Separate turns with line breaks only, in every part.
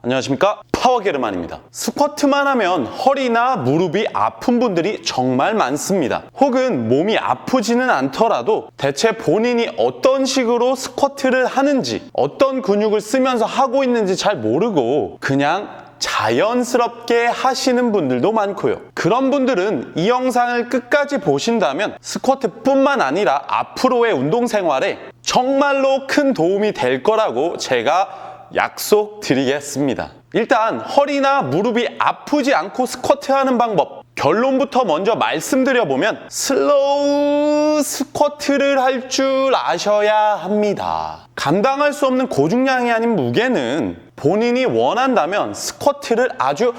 안녕하십니까, 파워게르만입니다. 스쿼트만 하면 허리나 무릎이 아픈 분들이 정말 많습니다. 혹은 몸이 아프지는 않더라도 대체 본인이 어떤 식으로 스쿼트를 하는지, 어떤 근육을 쓰면서 하고 있는지 잘 모르고 그냥 자연스럽게 하시는 분들도 많고요. 그런 분들은 이 영상을 끝까지 보신다면 스쿼트뿐만 아니라 앞으로의 운동 생활에 정말로 큰 도움이 될 거라고 제가 약속드리겠습니다. 일단 허리나 무릎이 아프지 않고 스쿼트하는 방법, 결론부터 먼저 말씀드려보면 슬로우 스쿼트를 할 줄 아셔야 합니다. 감당할 수 없는 고중량이 아닌 무게는 본인이 원한다면 스쿼트를 아주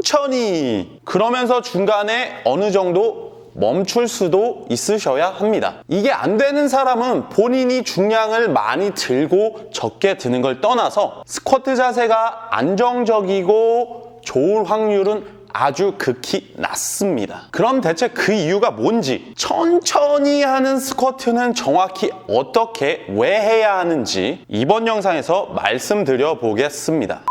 천천히, 그러면서 중간에 어느 정도 멈출 수도 있으셔야 합니다. 이게 안 되는 사람은 본인이 중량을 많이 들고 적게 드는 걸 떠나서 스쿼트 자세가 안정적이고 좋을 확률은 아주 극히 낮습니다. 그럼 대체 그 이유가 뭔지, 천천히 하는 스쿼트는 정확히 어떻게, 왜 해야 하는지 이번 영상에서 말씀드려 보겠습니다.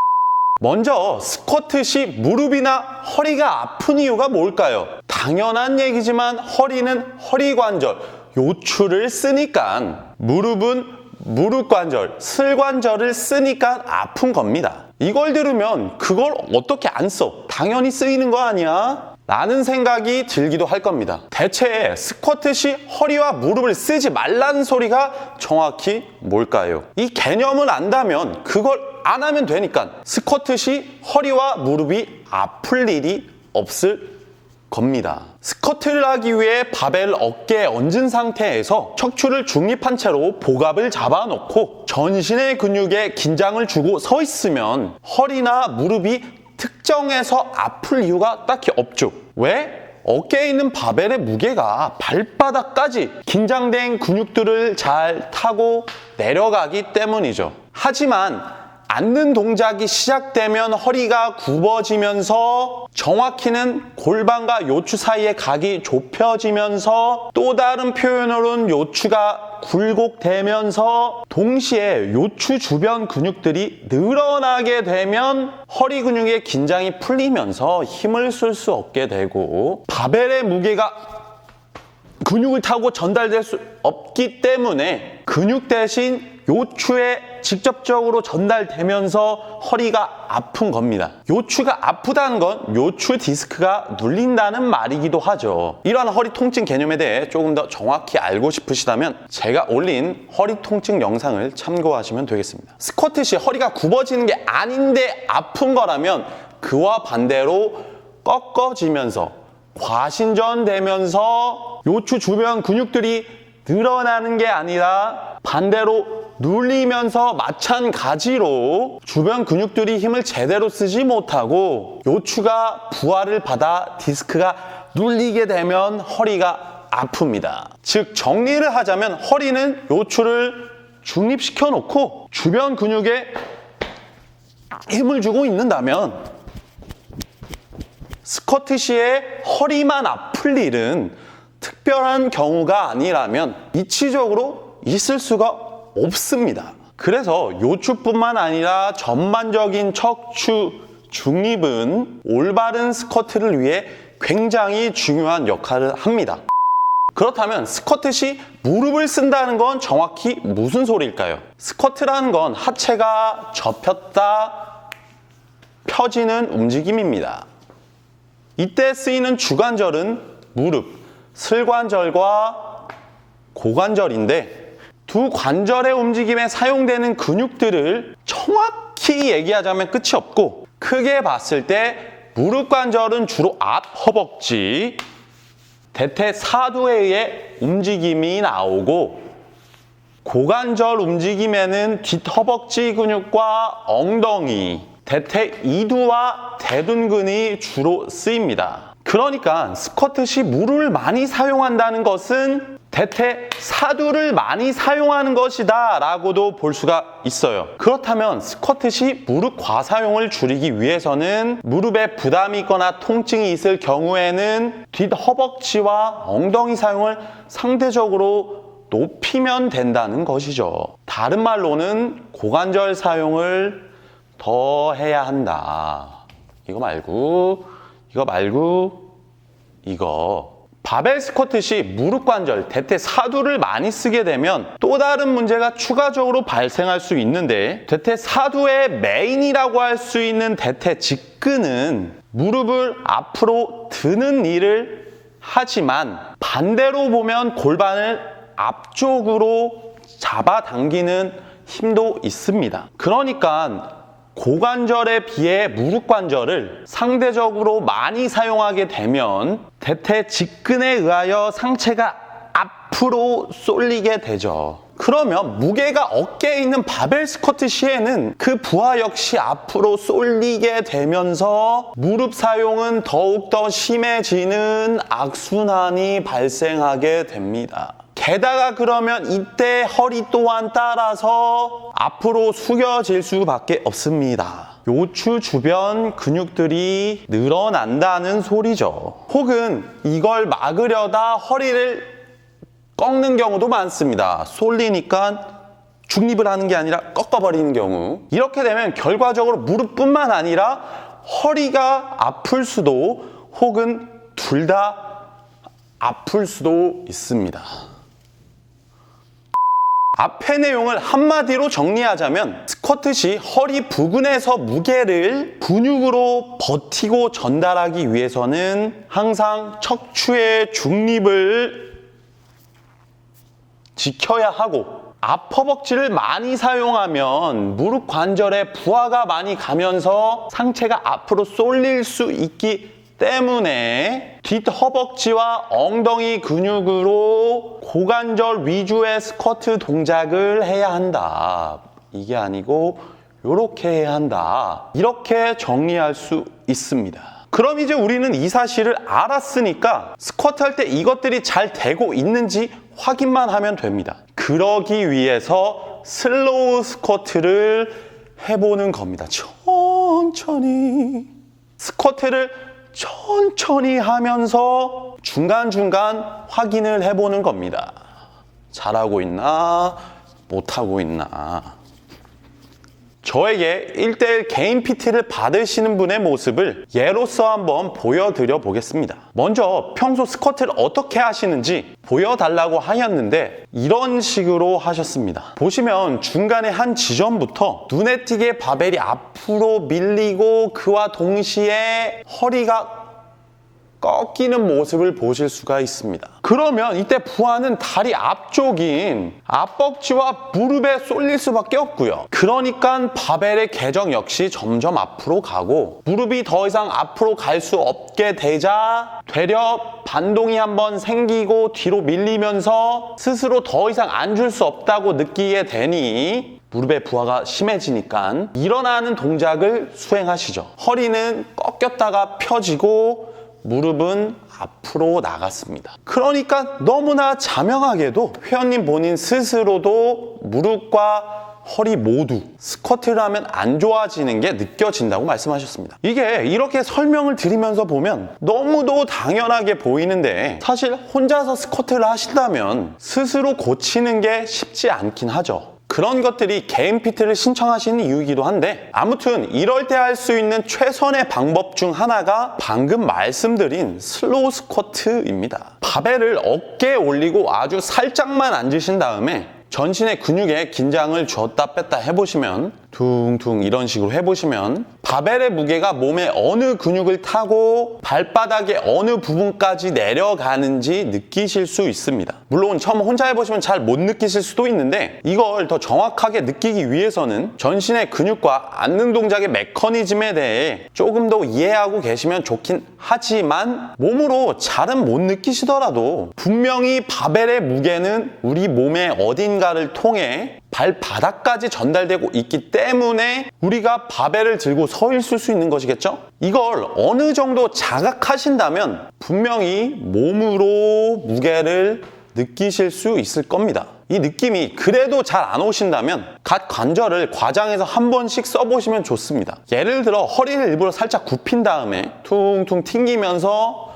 먼저 스쿼트 시 무릎이나 허리가 아픈 이유가 뭘까요? 당연한 얘기지만 허리는 허리관절, 요추를 쓰니까, 무릎은 무릎관절, 슬관절을 쓰니까 아픈 겁니다. 이걸 들으면 그걸 어떻게 안 써? 당연히 쓰이는 거 아니야? 라는 생각이 들기도 할 겁니다. 대체 스쿼트 시 허리와 무릎을 쓰지 말라는 소리가 정확히 뭘까요? 이 개념을 안다면 그걸 안 하면 되니까 스쿼트 시 허리와 무릎이 아플 일이 없을 겁니다. 스쿼트를 하기 위해 바벨을 어깨에 얹은 상태에서 척추를 중립한 채로 복압을 잡아놓고 전신의 근육에 긴장을 주고 서 있으면 허리나 무릎이 특정해서 아플 이유가 딱히 없죠. 왜? 어깨에 있는 바벨의 무게가 발바닥까지 긴장된 근육들을 잘 타고 내려가기 때문이죠. 하지만 앉는 동작이 시작되면 허리가 굽어지면서 정확히는 골반과 요추 사이의 각이 좁혀지면서 또 다른 표현으로는 요추가 굴곡되면서 동시에 요추 주변 근육들이 늘어나게 되면 허리 근육의 긴장이 풀리면서 힘을 쓸 수 없게 되고 바벨의 무게가 근육을 타고 전달될 수 없기 때문에 근육 대신 요추에 직접적으로 전달되면서 허리가 아픈 겁니다. 요추가 아프다는 건 요추 디스크가 눌린다는 말이기도 하죠. 이러한 허리 통증 개념에 대해 조금 더 정확히 알고 싶으시다면 제가 올린 허리 통증 영상을 참고하시면 되겠습니다. 스쿼트 시 허리가 굽어지는 게 아닌데 아픈 거라면 그와 반대로 꺾어지면서 과신전되면서 요추 주변 근육들이 늘어나는 게 아니라 반대로 눌리면서 마찬가지로 주변 근육들이 힘을 제대로 쓰지 못하고 요추가 부하를 받아 디스크가 눌리게 되면 허리가 아픕니다. 즉 정리를 하자면 허리는 요추를 중립시켜 놓고 주변 근육에 힘을 주고 있는다면 스쿼트 시에 허리만 아플 일은 특별한 경우가 아니라면 이치적으로 있을 수가 없습니다. 그래서 요추뿐만 아니라 전반적인 척추 중립은 올바른 스쿼트를 위해 굉장히 중요한 역할을 합니다. 그렇다면 스쿼트 시 무릎을 쓴다는 건 정확히 무슨 소리일까요? 스쿼트라는 건 하체가 접혔다 펴지는 움직임입니다. 이때 쓰이는 주관절은 무릎, 슬관절과 고관절인데 두 관절의 움직임에 사용되는 근육들을 정확히 얘기하자면 끝이 없고, 크게 봤을 때 무릎 관절은 주로 앞 허벅지, 대퇴 사두에 의해 움직임이 나오고, 고관절 움직임에는 뒷 허벅지 근육과 엉덩이, 대퇴 이두와 대둔근이 주로 쓰입니다. 그러니까 스쿼트 시 무릎을 많이 사용한다는 것은 대퇴 사두를 많이 사용하는 것이다 라고도 볼 수가 있어요. 그렇다면 스쿼트 시 무릎 과사용을 줄이기 위해서는 무릎에 부담이 있거나 통증이 있을 경우에는 뒷 허벅지와 엉덩이 사용을 상대적으로 높이면 된다는 것이죠. 다른 말로는 고관절 사용을 더 해야 한다. 이거 말고 이거. 바벨 스쿼트 시 무릎 관절, 대퇴 사두를 많이 쓰게 되면 또 다른 문제가 추가적으로 발생할 수 있는데, 대퇴 사두의 메인이라고 할 수 있는 대퇴 직근은 무릎을 앞으로 드는 일을 하지만 반대로 보면 골반을 앞쪽으로 잡아당기는 힘도 있습니다. 그러니까 고관절에 비해 무릎 관절을 상대적으로 많이 사용하게 되면 대퇴 직근에 의하여 상체가 앞으로 쏠리게 되죠. 그러면 무게가 어깨에 있는 바벨 스쿼트 시에는 그 부하 역시 앞으로 쏠리게 되면서 무릎 사용은 더욱더 심해지는 악순환이 발생하게 됩니다. 게다가 그러면 이때 허리 또한 따라서 앞으로 숙여질 수밖에 없습니다. 요추 주변 근육들이 늘어난다는 소리죠. 혹은 이걸 막으려다 허리를 꺾는 경우도 많습니다. 쏠리니까 중립을 하는 게 아니라 꺾어버리는 경우. 이렇게 되면 결과적으로 무릎뿐만 아니라 허리가 아플 수도, 혹은 둘 다 아플 수도 있습니다. 앞의 내용을 한마디로 정리하자면, 스쿼트 시 허리 부근에서 무게를 근육으로 버티고 전달하기 위해서는 항상 척추의 중립을 지켜야 하고, 앞허벅지를 많이 사용하면 무릎 관절에 부하가 많이 가면서 상체가 앞으로 쏠릴 수 있기 때문에 뒷허벅지와 엉덩이 근육으로 고관절 위주의 스쿼트 동작을 해야 한다. 이게 아니고 이렇게 해야 한다. 이렇게 정리할 수 있습니다. 그럼 이제 우리는 이 사실을 알았으니까 스쿼트 할 때 이것들이 잘 되고 있는지 확인만 하면 됩니다. 그러기 위해서 슬로우 스쿼트를 해보는 겁니다. 천천히. 스쿼트를 천천히 하면서 중간중간 확인을 해보는 겁니다. 잘하고 있나, 못하고 있나. 저에게 1:1 개인 PT를 받으시는 분의 모습을 예로서 한번 보여드려 보겠습니다. 먼저 평소 스쿼트를 어떻게 하시는지 보여달라고 하였는데 이런 식으로 하셨습니다. 보시면 중간에 한 지점부터 눈에 띄게 바벨이 앞으로 밀리고 그와 동시에 허리가 꺾이는 모습을 보실 수가 있습니다. 그러면 이때 부하는 다리 앞쪽인 앞벅지와 무릎에 쏠릴 수밖에 없고요. 그러니까 바벨의 궤적 역시 점점 앞으로 가고, 무릎이 더 이상 앞으로 갈 수 없게 되자 되려 반동이 한번 생기고 뒤로 밀리면서 스스로 더 이상 앉을 수 없다고 느끼게 되니 무릎의 부하가 심해지니까 일어나는 동작을 수행하시죠. 허리는 꺾였다가 펴지고 무릎은 앞으로 나갔습니다. 그러니까 너무나 자명하게도 회원님 본인 스스로도 무릎과 허리 모두 스쿼트를 하면 안 좋아지는 게 느껴진다고 말씀하셨습니다. 이게 이렇게 설명을 드리면서 보면 너무도 당연하게 보이는데, 사실 혼자서 스쿼트를 하신다면 스스로 고치는 게 쉽지 않긴 하죠. 그런 것들이 개인 PT를 신청하시는 이유이기도 한데, 아무튼 이럴 때 할 수 있는 최선의 방법 중 하나가 방금 말씀드린 슬로우 스쿼트입니다. 바벨을 어깨에 올리고 아주 살짝만 앉으신 다음에 전신의 근육에 긴장을 줬다 뺐다 해보시면, 둥둥 이런 식으로 해보시면 바벨의 무게가 몸의 어느 근육을 타고 발바닥의 어느 부분까지 내려가는지 느끼실 수 있습니다. 물론 처음 혼자 해보시면 잘 못 느끼실 수도 있는데, 이걸 더 정확하게 느끼기 위해서는 전신의 근육과 앉는 동작의 메커니즘에 대해 조금 더 이해하고 계시면 좋긴 하지만, 몸으로 잘은 못 느끼시더라도 분명히 바벨의 무게는 우리 몸의 어딘가를 통해 발바닥까지 전달되고 있기 때문에 우리가 바벨을 들고 서 있을 수 있는 것이겠죠? 이걸 어느 정도 자각하신다면 분명히 몸으로 무게를 느끼실 수 있을 겁니다. 이 느낌이 그래도 잘 안 오신다면 각 관절을 과장해서 한 번씩 써보시면 좋습니다. 예를 들어 허리를 일부러 살짝 굽힌 다음에 퉁퉁 튕기면서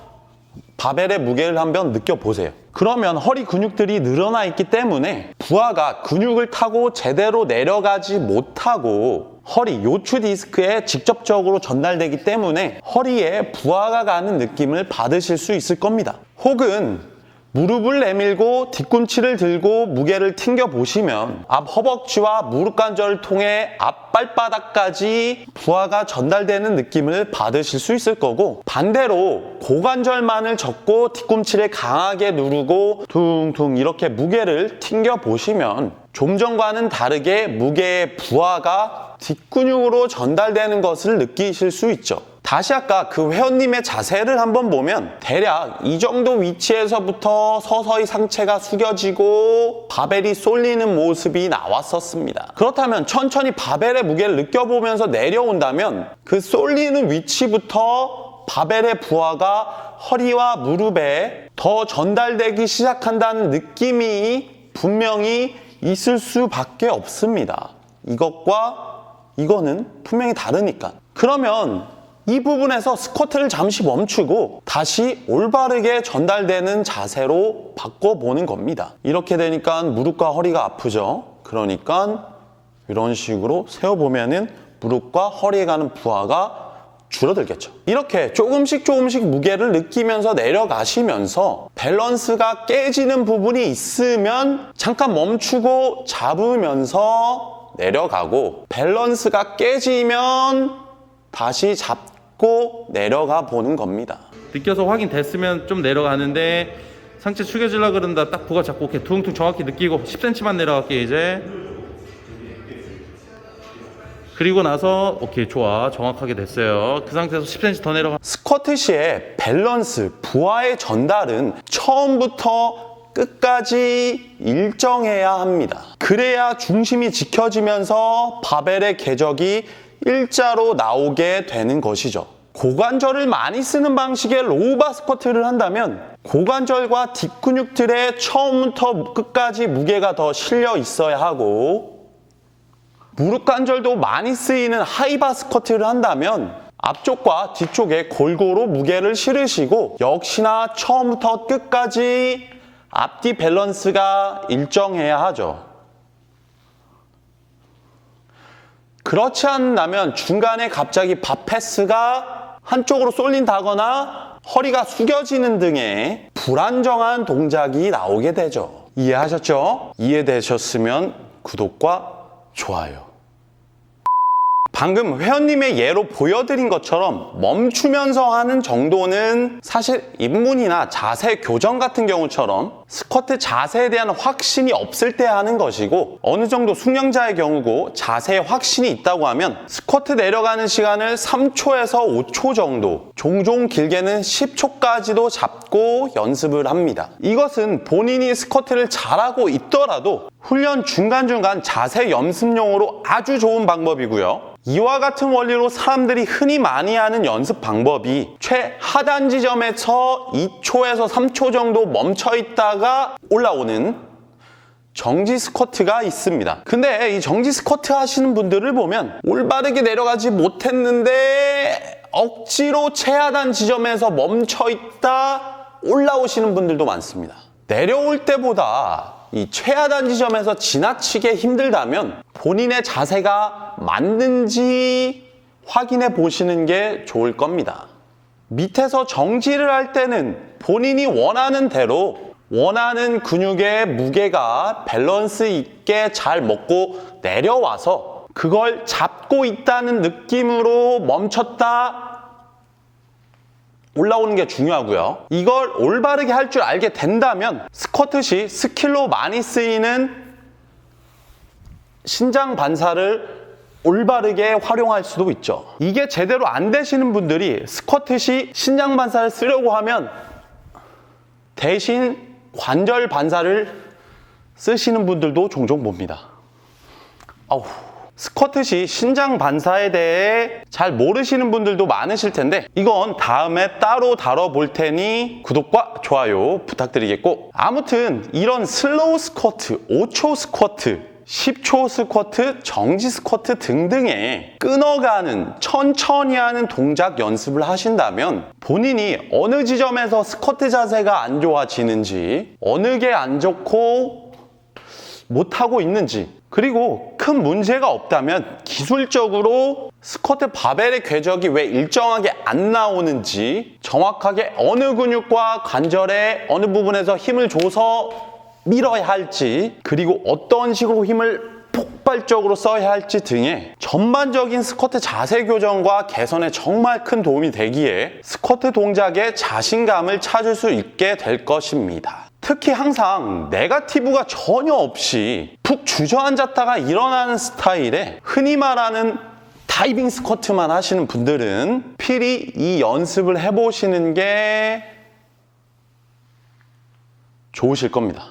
바벨의 무게를 한번 느껴보세요. 그러면 허리 근육들이 늘어나 있기 때문에 부하가 근육을 타고 제대로 내려가지 못하고 허리 요추 디스크에 직접적으로 전달되기 때문에 허리에 부하가 가는 느낌을 받으실 수 있을 겁니다. 혹은 무릎을 내밀고 뒤꿈치를 들고 무게를 튕겨 보시면 앞 허벅지와 무릎 관절을 통해 앞 발바닥까지 부하가 전달되는 느낌을 받으실 수 있을 거고, 반대로 고관절만을 접고 뒤꿈치를 강하게 누르고 퉁퉁 이렇게 무게를 튕겨 보시면 좀 전과는 다르게 무게의 부하가 뒷근육으로 전달되는 것을 느끼실 수 있죠. 다시 아까 그 회원님의 자세를 한번 보면 대략 이 정도 위치에서부터 서서히 상체가 숙여지고 바벨이 쏠리는 모습이 나왔었습니다. 그렇다면 천천히 바벨의 무게를 느껴보면서 내려온다면 그 쏠리는 위치부터 바벨의 부하가 허리와 무릎에 더 전달되기 시작한다는 느낌이 분명히 있을 수밖에 없습니다. 이것과 이거는 분명히 다르니까. 그러면 이 부분에서 스쿼트를 잠시 멈추고 다시 올바르게 전달되는 자세로 바꿔보는 겁니다. 이렇게 되니까 무릎과 허리가 아프죠. 그러니까 이런 식으로 세워보면은 무릎과 허리에 가는 부하가 줄어들겠죠. 이렇게 조금씩 무게를 느끼면서 내려가시면서 밸런스가 깨지는 부분이 있으면 잠깐 멈추고 잡으면서 내려가고, 밸런스가 깨지면 다시 잡고 내려가 보는 겁니다.
느껴서 확인됐으면 좀 내려가는데 상체 숙여지려고 그런다. 딱 부가 잡고 이렇게 퉁퉁 정확히 느끼고 10cm만 내려갈게 이제. 그리고 나서 오케이 좋아, 정확하게 됐어요. 그 상태에서 10cm 더 내려가.
스쿼트 시에 밸런스, 부하의 전달은 처음부터 끝까지 일정해야 합니다. 그래야 중심이 지켜지면서 바벨의 궤적이 일자로 나오게 되는 것이죠. 고관절을 많이 쓰는 방식의 로우바 스쿼트를 한다면 고관절과 뒷근육들에 처음부터 끝까지 무게가 더 실려 있어야 하고, 무릎 관절도 많이 쓰이는 하이바 스쿼트를 한다면 앞쪽과 뒤쪽에 골고루 무게를 실으시고 역시나 처음부터 끝까지 앞뒤 밸런스가 일정해야 하죠. 그렇지 않다면 중간에 갑자기 밥 패스가 한쪽으로 쏠린다거나 허리가 숙여지는 등의 불안정한 동작이 나오게 되죠. 이해하셨죠? 이해되셨으면 구독과 좋아요. 방금 회원님의 예로 보여드린 것처럼 멈추면서 하는 정도는 사실 입문이나 자세 교정 같은 경우처럼 스쿼트 자세에 대한 확신이 없을 때 하는 것이고, 어느 정도 숙련자의 경우고 자세에 확신이 있다고 하면 스쿼트 내려가는 시간을 3초에서 5초 정도, 종종 길게는 10초까지도 잡고 연습을 합니다. 이것은 본인이 스쿼트를 잘하고 있더라도 훈련 중간중간 자세 연습용으로 아주 좋은 방법이고요. 이와 같은 원리로 사람들이 흔히 많이 하는 연습 방법이 최하단 지점에서 2초에서 3초 정도 멈춰 있다가 올라오는 정지 스쿼트가 있습니다. 근데 이 정지 스쿼트 하시는 분들을 보면 올바르게 내려가지 못했는데 억지로 최하단 지점에서 멈춰 있다 올라오시는 분들도 많습니다. 내려올 때보다 이 최하단 지점에서 지나치게 힘들다면 본인의 자세가 맞는지 확인해 보시는 게 좋을 겁니다. 밑에서 정지를 할 때는 본인이 원하는 대로 원하는 근육의 무게가 밸런스 있게 잘 먹고 내려와서 그걸 잡고 있다는 느낌으로 멈췄다 올라오는 게 중요하고요. 이걸 올바르게 할 줄 알게 된다면 스쿼트 시 스킬로 많이 쓰이는 신장 반사를 올바르게 활용할 수도 있죠. 이게 제대로 안 되시는 분들이 스쿼트 시 신장 반사를 쓰려고 하면 대신 관절 반사를 쓰시는 분들도 종종 봅니다. 스쿼트 시 신장 반사에 대해 잘 모르시는 분들도 많으실 텐데 이건 다음에 따로 다뤄볼 테니 구독과 좋아요 부탁드리겠고, 아무튼 이런 슬로우 스쿼트, 5초 스쿼트 10초 스쿼트, 정지 스쿼트 등등의 끊어가는, 천천히 하는 동작 연습을 하신다면 본인이 어느 지점에서 스쿼트 자세가 안 좋아지는지, 어느 게 안 좋고 못하고 있는지, 그리고 큰 문제가 없다면 기술적으로 스쿼트 바벨의 궤적이 왜 일정하게 안 나오는지, 정확하게 어느 근육과 관절의 어느 부분에서 힘을 줘서 밀어야 할지, 그리고 어떤 식으로 힘을 폭발적으로 써야 할지 등의 전반적인 스쿼트 자세 교정과 개선에 정말 큰 도움이 되기에 스쿼트 동작에 자신감을 찾을 수 있게 될 것입니다. 특히 항상 네거티브가 전혀 없이 푹 주저앉았다가 일어나는 스타일의 흔히 말하는 다이빙 스쿼트만 하시는 분들은 필히 이 연습을 해보시는 게 좋으실 겁니다.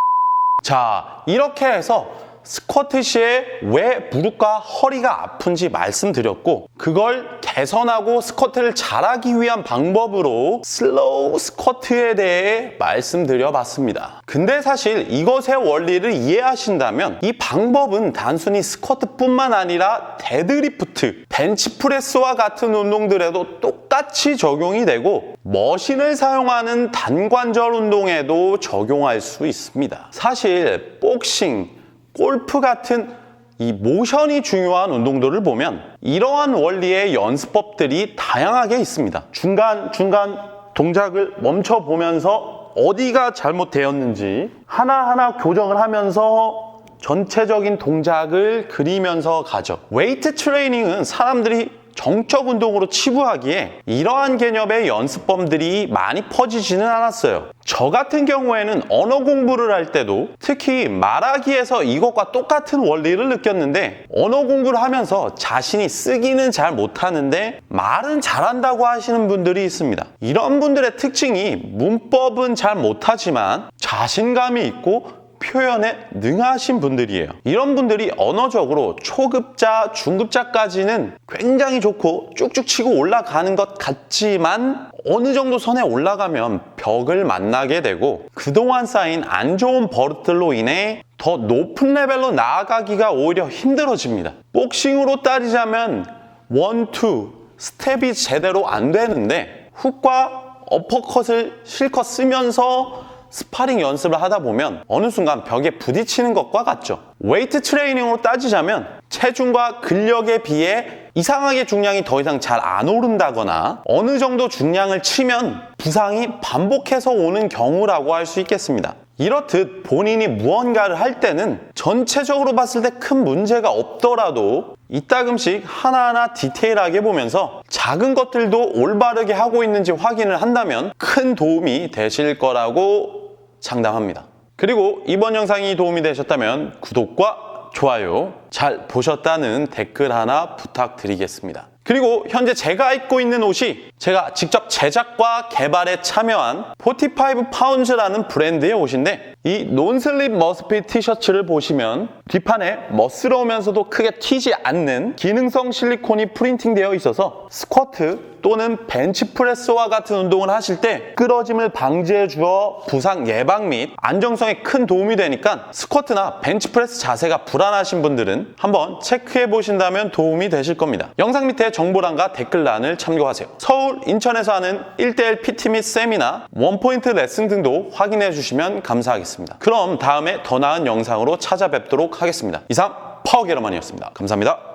자, 이렇게 해서 스쿼트 시에 왜 무릎과 허리가 아픈지 말씀드렸고, 그걸 개선하고 스쿼트를 잘하기 위한 방법으로 슬로우 스쿼트에 대해 말씀드려봤습니다. 근데 사실 이것의 원리를 이해하신다면 이 방법은 단순히 스쿼트뿐만 아니라 데드리프트, 벤치프레스와 같은 운동들에도 똑같이 적용이 되고 머신을 사용하는 단관절 운동에도 적용할 수 있습니다. 사실 복싱, 골프 같은 이 모션이 중요한 운동들을 보면 이러한 원리의 연습법들이 다양하게 있습니다. 중간중간 동작을 멈춰보면서 어디가 잘못되었는지 하나하나 교정을 하면서 전체적인 동작을 그리면서 가죠. 웨이트 트레이닝은 사람들이 정적 운동으로 치부하기에 이러한 개념의 연습법들이 많이 퍼지지는 않았어요. 저 같은 경우에는 언어 공부를 할 때도 특히 말하기에서 이것과 똑같은 원리를 느꼈는데, 언어 공부를 하면서 자신이 쓰기는 잘 못하는데 말은 잘한다고 하시는 분들이 있습니다. 이런 분들의 특징이 문법은 잘 못하지만 자신감이 있고 표현에 능하신 분들이에요. 이런 분들이 언어적으로 초급자, 중급자까지는 굉장히 좋고 쭉쭉 치고 올라가는 것 같지만 어느 정도 선에 올라가면 벽을 만나게 되고 그동안 쌓인 안 좋은 버릇들로 인해 더 높은 레벨로 나아가기가 오히려 힘들어집니다. 복싱으로 따지자면 1, 2 스텝이 제대로 안 되는데 훅과 어퍼컷을 실컷 쓰면서 스파링 연습을 하다 보면 어느 순간 벽에 부딪히는 것과 같죠. 웨이트 트레이닝으로 따지자면 체중과 근력에 비해 이상하게 중량이 더 이상 잘 안 오른다거나 어느 정도 중량을 치면 부상이 반복해서 오는 경우라고 할 수 있겠습니다. 이렇듯 본인이 무언가를 할 때는 전체적으로 봤을 때 큰 문제가 없더라도 이따금씩 하나하나 디테일하게 보면서 작은 것들도 올바르게 하고 있는지 확인을 한다면 큰 도움이 되실 거라고 장담합니다. 그리고 이번 영상이 도움이 되셨다면 구독과 좋아요, 잘 보셨다는 댓글 하나 부탁드리겠습니다. 그리고 현재 제가 입고 있는 옷이 제가 직접 제작과 개발에 참여한 45파운즈라는 브랜드의 옷인데, 이 논슬립 머스핏 티셔츠를 보시면 뒷판에 멋스러우면서도 크게 튀지 않는 기능성 실리콘이 프린팅되어 있어서 스쿼트 또는 벤치프레스와 같은 운동을 하실 때 끌어짐을 방지해 주어 부상 예방 및 안정성에 큰 도움이 되니까 스쿼트나 벤치프레스 자세가 불안하신 분들은 한번 체크해 보신다면 도움이 되실 겁니다. 영상 밑에 정보란과 댓글란을 참고하세요. 서울, 인천에서 하는 1:1 PT 및 세미나, 원포인트 레슨 등도 확인해 주시면 감사하겠습니다. 그럼 다음에 더 나은 영상으로 찾아뵙도록 하겠습니다. 이상 파워게러만이었습니다. 감사합니다.